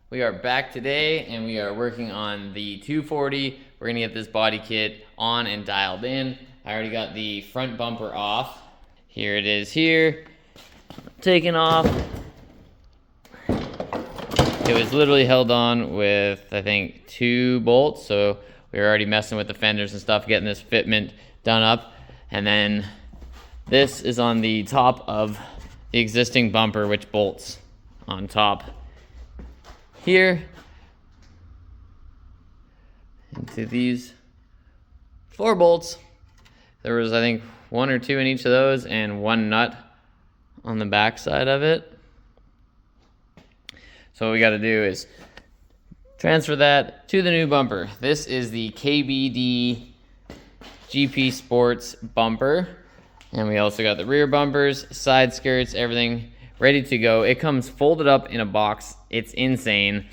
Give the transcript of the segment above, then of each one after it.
We are back today and we are working on the 240. We're gonna get this body kit on and dialed in. I already got the front bumper off. Here it is here, taken off. It was literally held on with, I think, 2 bolts. So we were already messing with the fenders and stuff, getting this fitment done up. And then this is on the top of the existing bumper, which bolts on top here into these 4 bolts. There was, I think, 1 or 2 in each of those and 1 nut on the back side of it. So what we got to do is transfer that to the new bumper. This is the KBD GP Sports bumper, and we also got the rear bumpers, side skirts, everything ready to go. It comes folded up in a box. It's insane,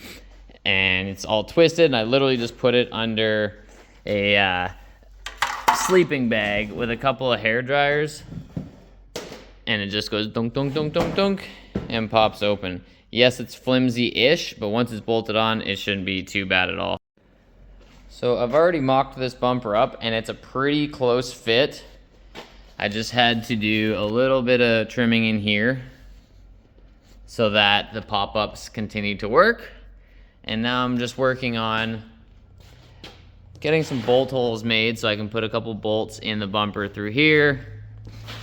and it's all twisted, and I literally just put it under a sleeping bag with a couple of hair dryers, and it just goes dunk, dunk, dunk, dunk, dunk, and pops open. Yes, it's flimsy-ish, but once it's bolted on, it shouldn't be too bad at all. So I've already mocked this bumper up, and it's a pretty close fit. I just had to do a little bit of trimming in here so that the pop-ups continue to work. And now I'm just working on getting some bolt holes made so I can put a couple bolts in the bumper through here,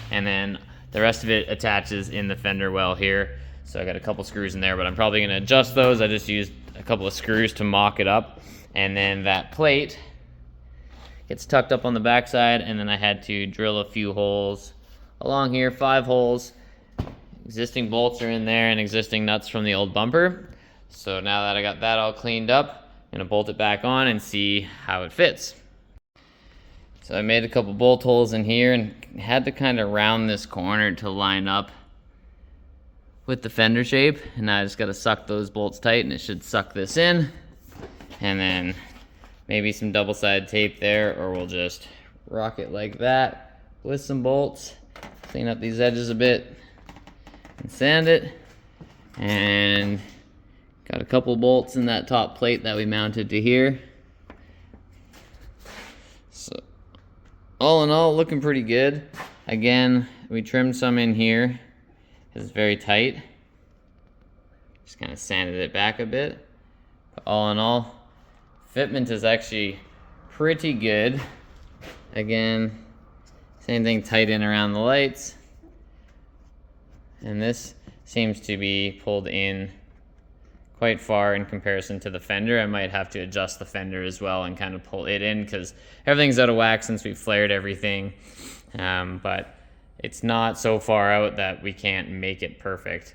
and then the rest of it attaches in the fender well here. So I got a couple screws in there, but I'm probably gonna adjust those. I just used a couple of screws to mock it up, and then that plate gets tucked up on the backside, and then I had to drill a few holes along here, 5 holes. Existing bolts are in there and existing nuts from the old bumper. So now that I got that all cleaned up, I'm gonna bolt it back on and see how it fits. So I made a couple bolt holes in here and had to kind of round this corner to line up with the fender shape. And now I just gotta suck those bolts tight, and it should suck this in. And then maybe some double-sided tape there, or we'll just rock it like that with some bolts. Clean up these edges a bit and sand it. And got a couple bolts in that top plate that we mounted to here. So all in all, looking pretty good. Again, we trimmed some in here. It's very tight. Just kind of sanded it back a bit. But all in all, fitment is actually pretty good. Again, same thing, tight in around the lights. And this seems to be pulled in quite far in comparison to the fender. I might have to adjust the fender as well and kind of pull it in, because everything's out of whack since we flared everything. But it's not so far out that we can't make it perfect.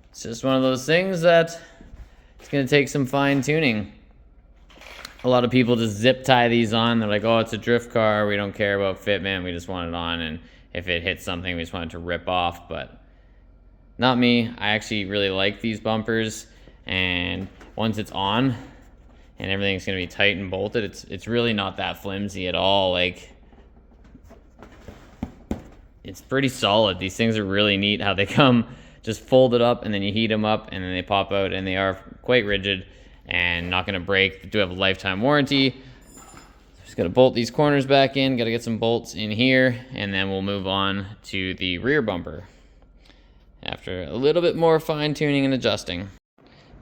It's just one of those things that it's gonna take some fine tuning. A lot of people just zip tie these on. They're like, oh, it's a drift car, we don't care about fitment, we just want it on, and if it hits something, we just want it to rip off. But not me. I actually really like these bumpers, and once it's on and everything's gonna be tight and bolted, it's really not that flimsy at all. Like, it's pretty solid. These things are really neat how they come just folded up, and then you heat them up, and then they pop out, and they are quite rigid and not gonna break. They do have a lifetime warranty. Just gotta bolt these corners back in, gotta get some bolts in here, and then we'll move on to the rear bumper after a little bit more fine tuning and adjusting.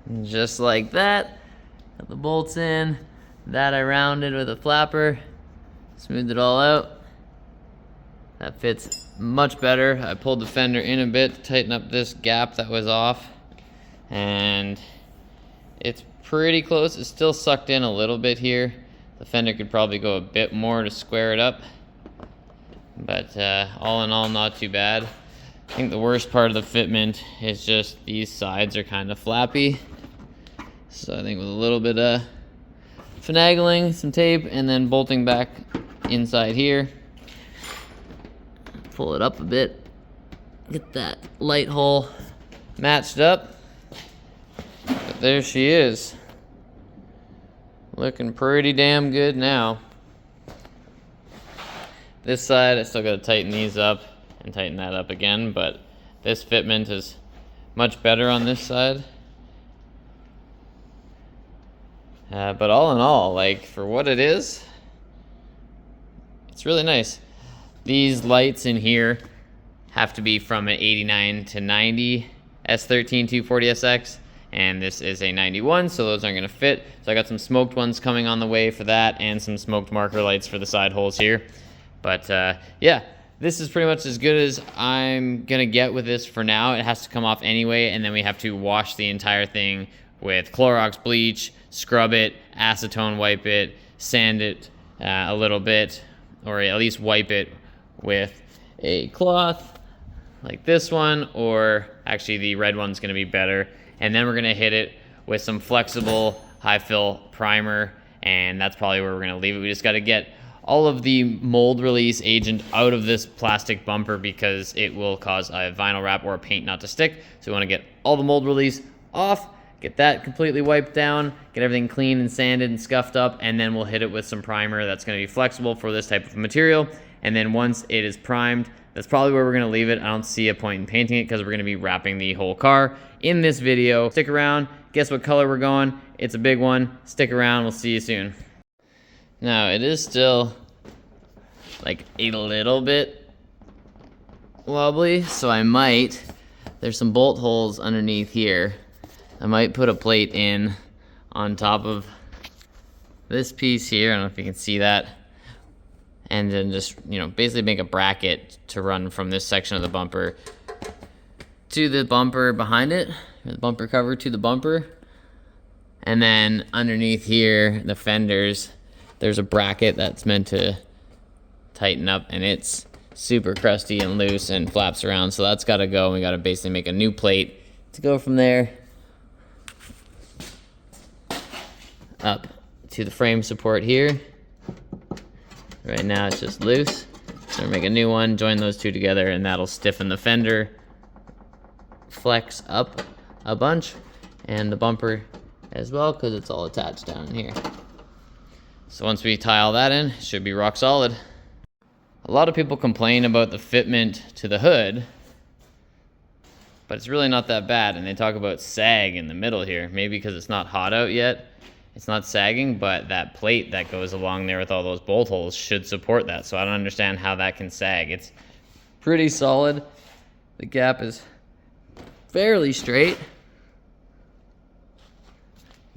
And just like that, got the bolts in. That I rounded with a flapper, smoothed it all out. That fits much better. I pulled the fender in a bit to tighten up this gap that was off, and it's pretty close. It's still sucked in a little bit here. The fender could probably go a bit more to square it up, but all in all, not too bad. I think the worst part of the fitment is just these sides are kind of flappy. So I think with a little bit of finagling, some tape, and then bolting back inside here, pull it up a bit, get that light hole matched up. But there she is. Looking pretty damn good now. This side, I still gotta tighten these up and tighten that up again, but this fitment is much better on this side. But all in all, like, for what it is, it's really nice. These lights in here have to be from an 89 to 90 S13 240SX, and this is a 91, so those aren't gonna fit. So I got some smoked ones coming on the way for that, and some smoked marker lights for the side holes here. But yeah, this is pretty much as good as I'm gonna get with this for now. It has to come off anyway, and then we have to wash the entire thing with Clorox bleach, scrub it, acetone wipe it, sand it a little bit, or at least wipe it with a cloth like this one, or actually the red one's gonna be better. And then we're gonna hit it with some flexible high fill primer, and that's probably where we're gonna leave it. We just gotta get all of the mold release agent out of this plastic bumper because it will cause a vinyl wrap or a paint not to stick. So we wanna get all the mold release off, get that completely wiped down, get everything clean and sanded and scuffed up, and then we'll hit it with some primer that's gonna be flexible for this type of material. And then once it is primed, that's probably where we're gonna leave it. I don't see a point in painting it because we're gonna be wrapping the whole car in this video. Stick around, guess what color we're going? It's a big one. Stick around, we'll see you soon. Now, it is still like a little bit wobbly, so I might, there's some bolt holes underneath here. I might put a plate in on top of this piece here. I don't know if you can see that. And then just, you know, basically make a bracket to run from this section of the bumper to the bumper behind it, or the bumper cover to the bumper. And then underneath here, the fenders, there's a bracket that's meant to tighten up, and it's super crusty and loose and flaps around, so that's gotta go. We gotta basically make a new plate to go from there up to the frame support here. Right now it's just loose, so we'll make a new one, join those two together, and that'll stiffen the fender, flex up a bunch, and the bumper as well, because it's all attached down here. So once we tie all that in, it should be rock solid. A lot of people complain about the fitment to the hood, but it's really not that bad, and they talk about sag in the middle here, maybe because it's not hot out yet. It's not sagging, but that plate that goes along there with all those bolt holes should support that. So I don't understand how that can sag. It's pretty solid. The gap is fairly straight.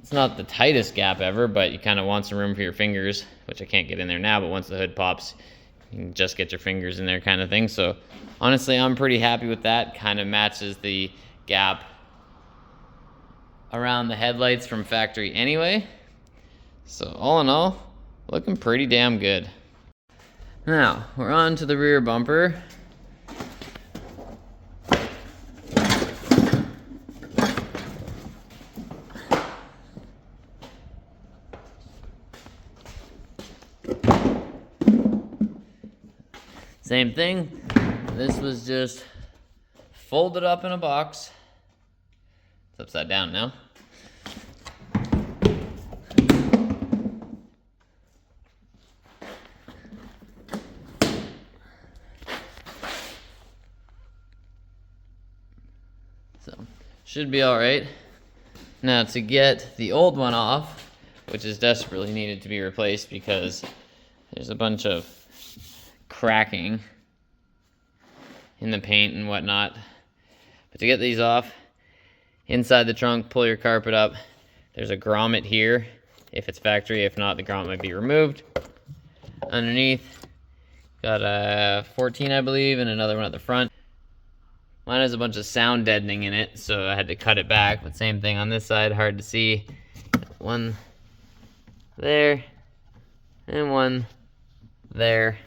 It's not the tightest gap ever, but you kind of want some room for your fingers, which I can't get in there now, but once the hood pops, you can just get your fingers in there kind of thing. So honestly, I'm pretty happy with that. Kind of matches the gap around the headlights from factory anyway. So all in all, looking pretty damn good. Now, we're on to the rear bumper. Same thing. This was just folded up in a box. It's upside down now. So, should be all right. Now to get the old one off, which is desperately needed to be replaced because there's a bunch of cracking in the paint and whatnot. But to get these off, inside the trunk, pull your carpet up. There's a grommet here, if it's factory. If not, the grommet might be removed. Underneath, got a 14, I believe, and another one at the front. Mine has a bunch of sound deadening in it, so I had to cut it back. But same thing on this side, hard to see. One there, and one there.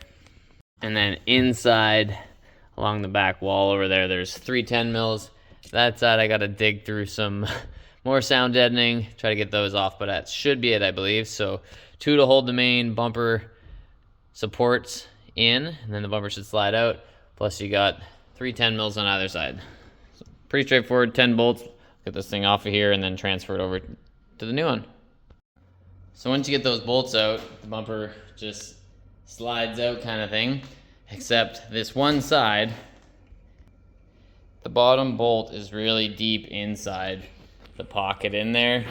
And then inside, along the back wall over there, there's 3 10 mils. That side, I gotta dig through some more sound deadening, try to get those off, but that should be it, I believe. So 2 to hold the main bumper supports in, and then the bumper should slide out. Plus you got 3 10 mils on either side. So pretty straightforward, 10 bolts. Get this thing off of here and then transfer it over to the new one. So once you get those bolts out, the bumper just slides out kind of thing, except this one side, the bottom bolt is really deep inside the pocket in there.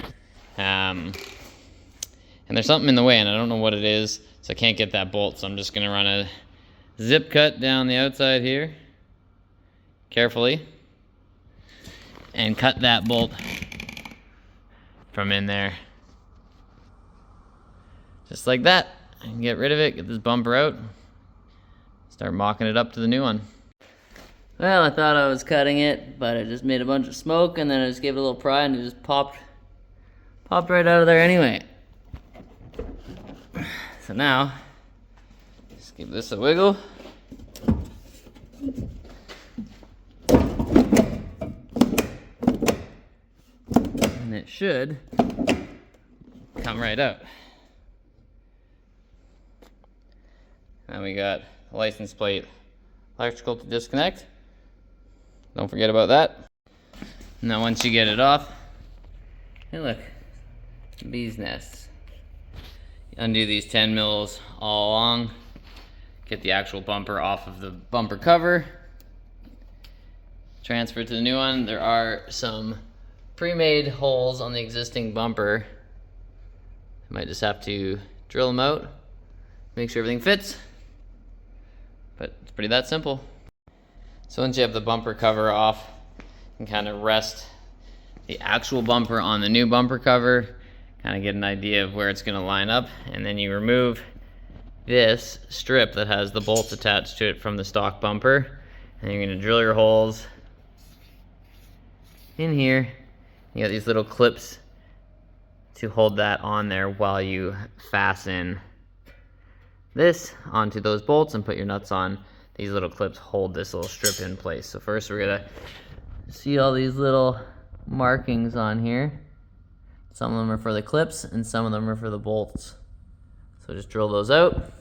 And there's something in the way, and I don't know what it is, so I can't get that bolt. So I'm just gonna run a zip cut down the outside here, carefully, and cut that bolt from in there. Just like that. I can get rid of it, get this bumper out, start mocking it up to the new one. Well, I thought I was cutting it, but I just made a bunch of smoke, and then I just gave it a little pry, and it just popped right out of there anyway. So now, just give this a wiggle. And it should come right out. Now we got the license plate electrical to disconnect. Don't forget about that. Now once you get it off, hey look, bee's nests. Undo these 10 mils all along. Get the actual bumper off of the bumper cover. Transfer to the new one. There are some pre-made holes on the existing bumper. I might just have to drill them out, make sure everything fits. But it's pretty that simple. So once you have the bumper cover off, you can kind of rest the actual bumper on the new bumper cover, kind of get an idea of where it's going to line up, and then you remove this strip that has the bolts attached to it from the stock bumper, and you're going to drill your holes in here. You got these little clips to hold that on there while you fasten this onto those bolts and put your nuts on. These little clips hold this little strip in place. So first we're gonna see all these little markings on here. Some of them are for the clips and some of them are for the bolts. So just drill those out,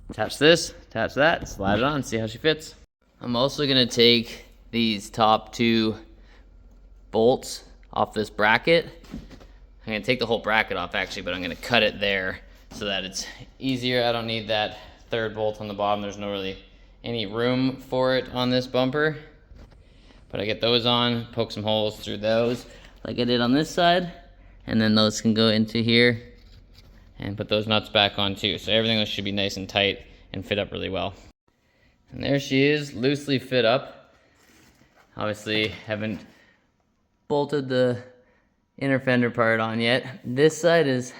attach this, attach that, slide it on, see how she fits. I'm also gonna take these top two bolts off this bracket. I'm gonna take the whole bracket off actually, but I'm gonna cut it there so that it's easier. I don't need that third bolt on the bottom. There's no really any room for it on this bumper. But I get those on, poke some holes through those like I did on this side, and then those can go into here and put those nuts back on too. So everything should be nice and tight and fit up really well. And there she is, loosely fit up. Obviously haven't bolted the inner fender part on yet. This side is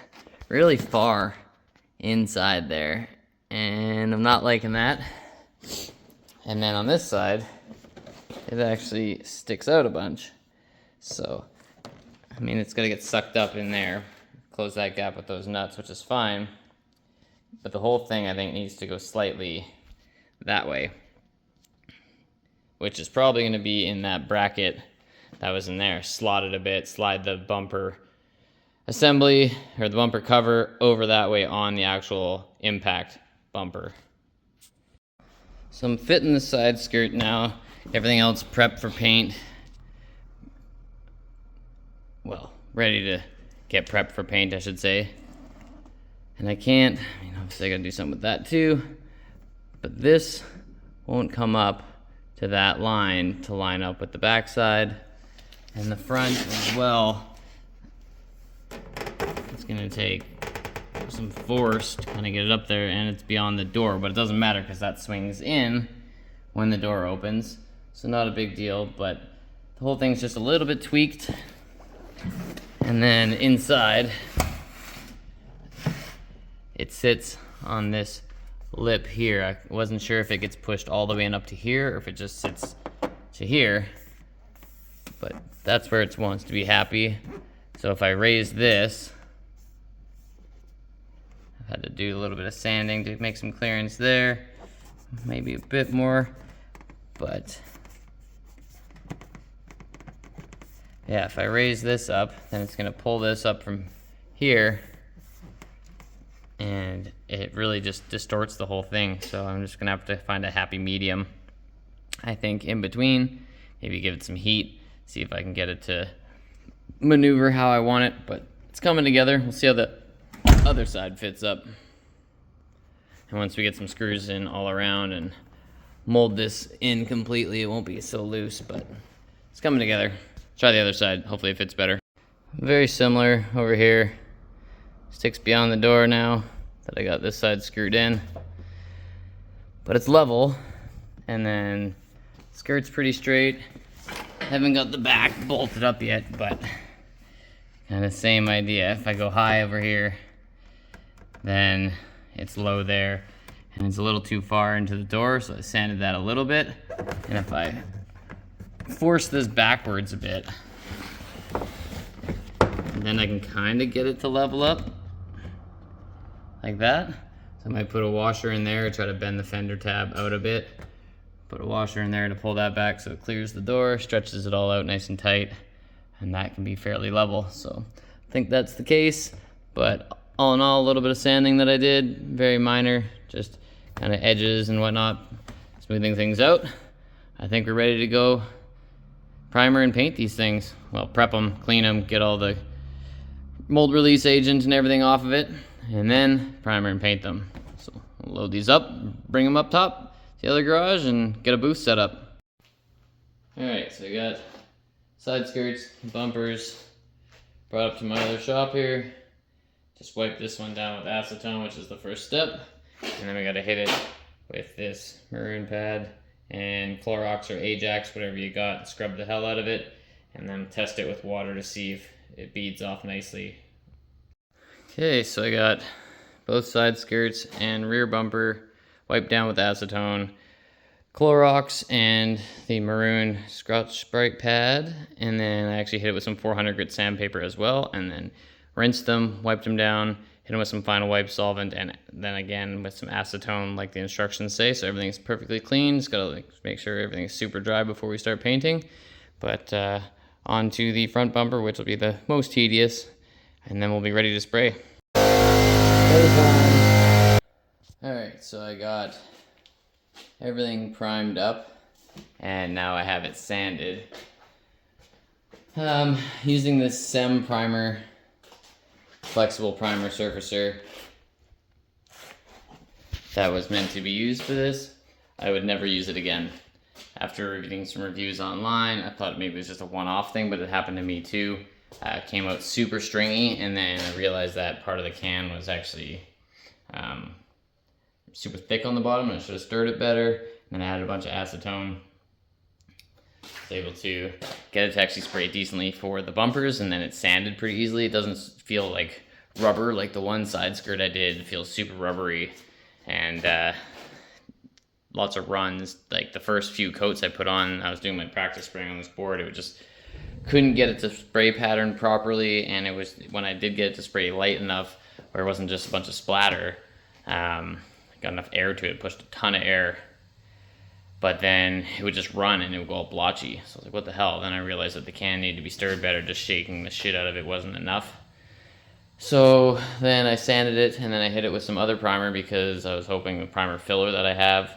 really far inside there, and I'm not liking that. And then on this side, it actually sticks out a bunch. So, I mean, it's gonna get sucked up in there. Close that gap with those nuts, which is fine. But the whole thing, I think, needs to go slightly that way, which is probably gonna be in that bracket that was in there. Slot it a bit, slide the bumper assembly or the bumper cover over that way on the actual impact bumper. So I'm fitting the side skirt now. Everything else prepped for paint. Well, ready to get prepped for paint, I should say. And I can't, I mean, obviously I gotta do something with that too, but this won't come up to that line to line up with the backside and the front as well. It's gonna take some force to kind of get it up there, and it's beyond the door, but it doesn't matter because that swings in when the door opens, so not a big deal. But the whole thing's just a little bit tweaked. And then inside it sits on this lip here. I wasn't sure if it gets pushed all the way in up to here or if it just sits to here, but that's where it wants to be happy. So if I raise this, I've had to do a little bit of sanding to make some clearance there, maybe a bit more, but yeah, if I raise this up, then it's gonna pull this up from here, and it really just distorts the whole thing. So I'm just gonna have to find a happy medium, I think, in between. Maybe give it some heat, see if I can get it to maneuver how I want it, but it's coming together. We'll see how the other side fits up. And once we get some screws in all around and mold this in completely, it won't be so loose, but it's coming together. Try the other side, hopefully it fits better. Very similar over here. sticks beyond the door now that I got this side screwed in. But it's level, and then skirt's pretty straight. Haven't got the back bolted up yet, but kind of same idea. If I go high over here, then it's low there, and it's a little too far into the door, so I sanded that a little bit. And if I force this backwards a bit, then I can kind of get it to level up like that. So I might put a washer in there, try to bend the fender tab out a bit. Put a washer in there to pull that back so it clears the door, stretches it all out nice and tight, and that can be fairly level. So I think that's the case, but all in all, a little bit of sanding that I did, very minor, just kind of edges and whatnot, smoothing things out. I think we're ready to go primer and paint these things. Well, prep them, clean them, get all the mold release agent and everything off of it, and then primer and paint them. So we'll load these up, bring them up top to the other garage, and get a booth set up. Alright, so I got side skirts, bumpers, brought up to my other shop here. Just wipe this one down with acetone, which is the first step. And then we gotta hit it with this maroon pad and Clorox or Ajax, whatever you got, scrub the hell out of it, and then test it with water to see if it beads off nicely. Okay, so I got both side skirts and rear bumper wiped down with acetone, Clorox, and the maroon Scotch-Brite pad, and then I actually hit it with some 400 grit sandpaper as well, and then rinsed them, wiped them down, hit them with some final wipe solvent, and then again with some acetone like the instructions say, so everything's perfectly clean. Just gotta make sure everything's super dry before we start painting. But on to the front bumper, which will be the most tedious, and then we'll be ready to spray. Alright, so I got everything primed up, and now I have it sanded. Using this SEM primer, flexible primer surfacer that was meant to be used for this. I would never use it again. After reading some reviews online, I thought maybe it was just a one-off thing, but it happened to me too. It came out super stringy, and then I realized that part of the can was actually super thick on the bottom, and I should have stirred it better. And then I added a bunch of acetone. I was able to get it to actually spray decently for the bumpers, and then it sanded pretty easily. It doesn't feel like rubber like the one side skirt I did. It feels super rubbery, and lots of runs. Like the first few coats I put on, I was doing my practice spraying on this board, it just couldn't get it to spray pattern properly, and it was, when I did get it to spray light enough where it wasn't just a bunch of splatter, got enough air to it, pushed a ton of air, but then it would just run and it would go all blotchy. So I was like, what the hell? Then I realized that the can needed to be stirred better. Just shaking the shit out of it wasn't enough. So then I sanded it, and then I hit it with some other primer because I was hoping the primer filler that I have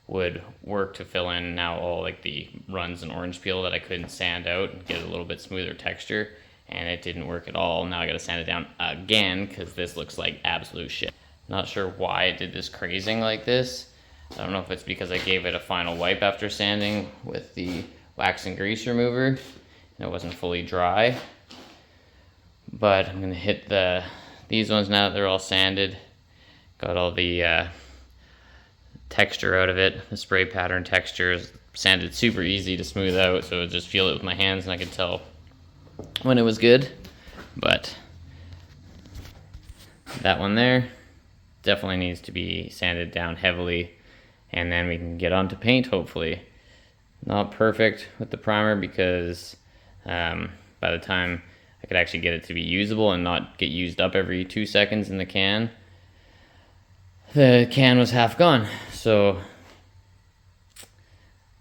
would work to fill in now all like the runs and orange peel that I couldn't sand out and get a little bit smoother texture, and it didn't work at all. Now I gotta sand it down again because this looks like absolute shit. Not sure why it did this crazing like this. I don't know if it's because I gave it a final wipe after sanding with the wax and grease remover and it wasn't fully dry. But I'm gonna hit these ones now that they're all sanded. Got all the texture out of it. The spray pattern texture is sanded super easy to smooth out, so I just feel it with my hands and I could tell when it was good. But that one there definitely needs to be sanded down heavily, and then we can get on to paint, hopefully. Not perfect with the primer because by the time I could actually get it to be usable and not get used up every 2 seconds in the can was half gone. So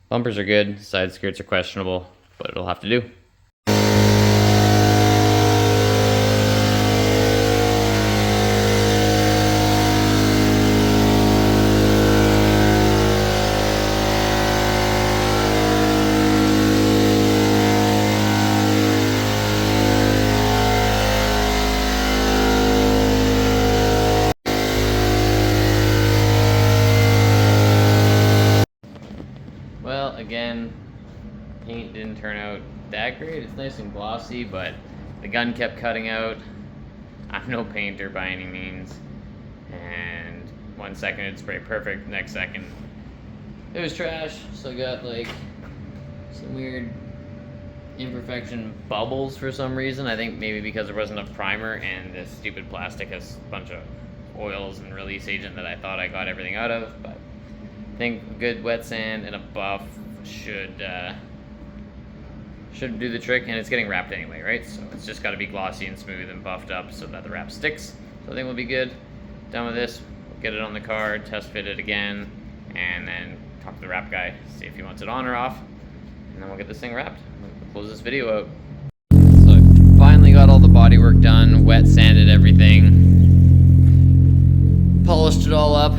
bumpers are good, side skirts are questionable, but it'll have to do. Again, paint didn't turn out that great. It's nice and glossy, but the gun kept cutting out. I'm no painter by any means, and 1 second it'd spray perfect, next second it was trash. So I got like some weird imperfection bubbles for some reason. I think maybe because there wasn't enough primer, and this stupid plastic has a bunch of oils and release agent that I thought I got everything out of. But I think a good wet sand and a buff should do the trick, and it's getting wrapped anyway, right? So it's just got to be glossy and smooth and buffed up so that the wrap sticks. So I think we'll be good. Done with this, we'll get it on the car, test fit it again, and then talk to the wrap guy, see if he wants it on or off, and then we'll get this thing wrapped. We'll close this video out. So I finally got all the body work done, wet sanded everything, polished it all up,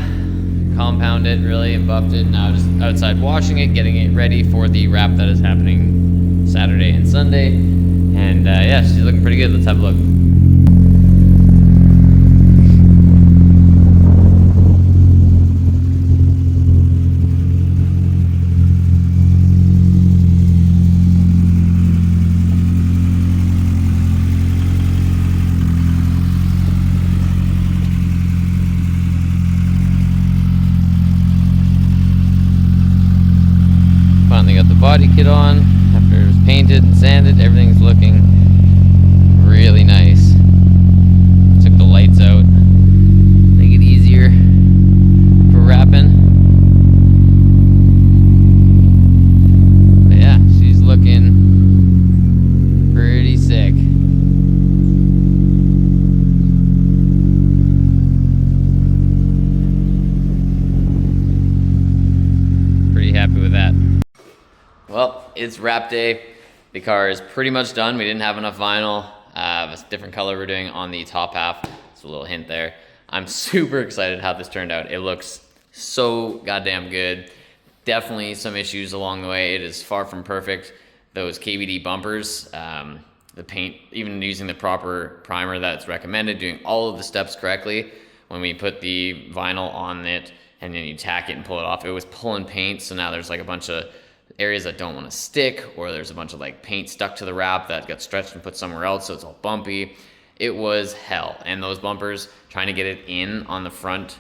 compounded really and buffed it. Now just outside washing it, getting it ready for the wrap that is happening Saturday and Sunday. And yeah, she's looking pretty good. Let's have a look. Finally got the body kit on after it was painted and sanded. Everything's looking really nice. Took the lights out, make it easier for wrapping. But yeah, she's looking pretty sick. Pretty happy with that. Well, it's wrap day. The car is pretty much done. We didn't have enough vinyl. A different color we're doing on the top half. It's a little hint there. I'm super excited how this turned out. It looks so goddamn good. Definitely some issues along the way. It is far from perfect. Those KBD bumpers, the paint, even using the proper primer that's recommended, doing all of the steps correctly. When we put the vinyl on it and then you tack it and pull it off, it was pulling paint. So now there's like a bunch of areas that don't want to stick, or there's a bunch of like paint stuck to the wrap that got stretched and put somewhere else, so it's all bumpy. It was hell. And those bumpers, trying to get it in on the front,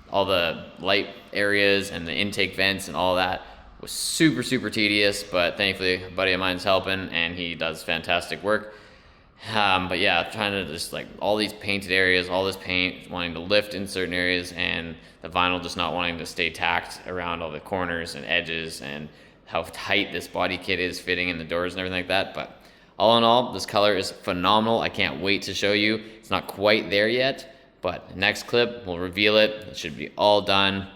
all the light areas and the intake vents and all that, was super tedious. But thankfully a buddy of mine's helping and he does fantastic work. But yeah, trying to just like all these painted areas, all this paint wanting to lift in certain areas, and the vinyl just not wanting to stay tacked around all the corners and edges, and how tight this body kit is fitting in the doors and everything like that. But all in all, this color is phenomenal. I can't wait to show you. It's not quite there yet, but next clip we'll reveal it. It should be all done.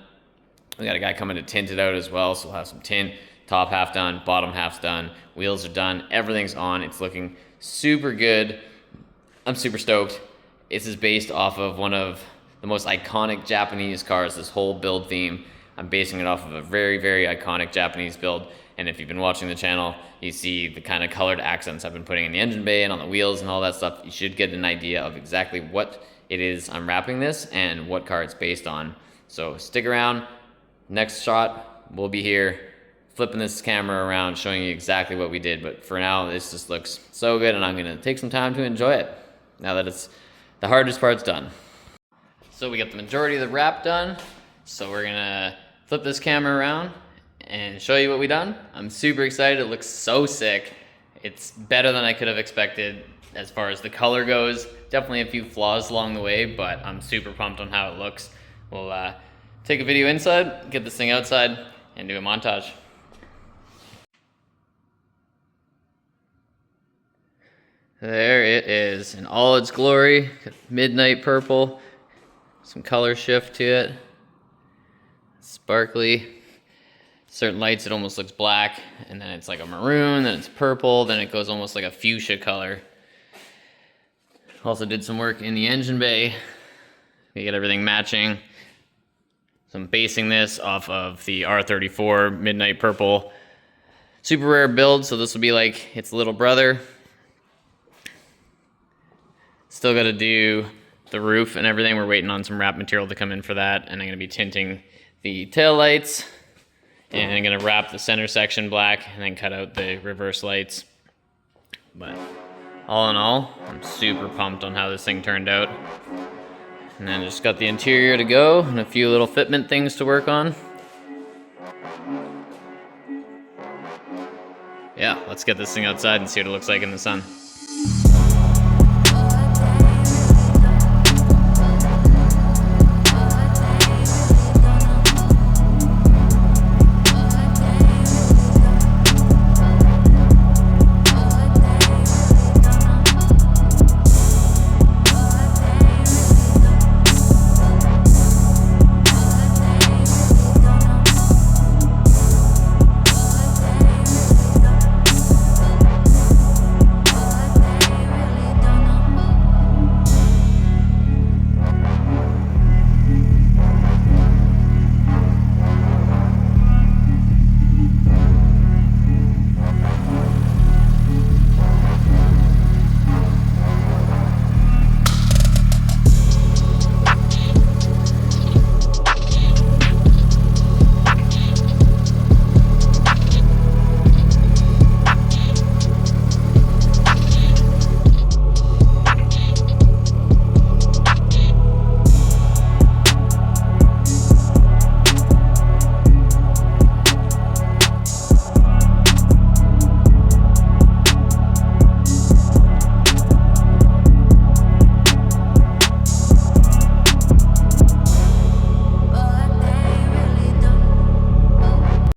We got a guy coming to tint it out as well, so we'll have some tint. Top half done, bottom half's done, wheels are done, everything's on. It's looking super good. I'm super stoked. This is based off of one of the most iconic Japanese cars, this whole build theme. I'm basing it off of a very iconic Japanese build, and if you've been watching the channel, you see the kind of colored accents I've been putting in the engine bay and on the wheels and all that stuff. You should get an idea of exactly what it is I'm wrapping this and what car it's based on. So stick around. Next shot, we'll be here flipping this camera around, showing you exactly what we did. But for now, this just looks so good, and I'm gonna take some time to enjoy it now that it's the hardest part's done. So we got the majority of the wrap done. So we're gonna flip this camera around and show you what we done. I'm super excited. It looks so sick. It's better than I could have expected as far as the color goes. Definitely a few flaws along the way, but I'm super pumped on how it looks. We'll take a video inside, get this thing outside, and do a montage. There it is in all its glory. Midnight purple, some color shift to it. Sparkly. Certain lights it almost looks black, and then it's like a maroon, then it's purple, then it goes almost like a fuchsia color. Also did some work in the engine bay. We get everything matching. So I'm basing this off of the R34 Midnight Purple super rare build, so this will be like its little brother. Still got to do the roof and everything. We're waiting on some wrap material to come in for that, and I'm going to be tinting the tail lights, and I'm going to wrap the center section black and then cut out the reverse lights. But All in all, I'm super pumped on how this thing turned out. And then just got the interior to go and a few little fitment things to work on. Yeah, let's get this thing outside and see what it looks like in the sun.